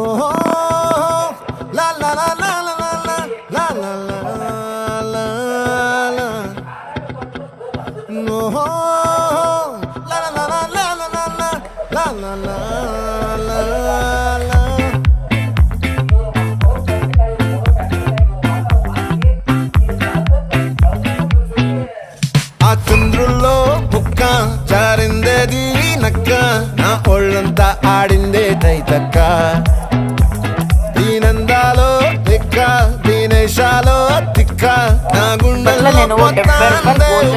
ఓహో లా లా లా లా లా లా లా లా లా లా ఓహో లా లా లా లా లా లా లా లా లా లా లా. ఆ చంద్రుల్లో బుక్క జారిందేది నక్క, నా ఒళ్ళంతా ఆడిందే తైతక్క. దీనందాలో తిక్క, దీనేశాలో తిక్క, నా గుండెల్లో నేను 70 రూపాయలు పూజ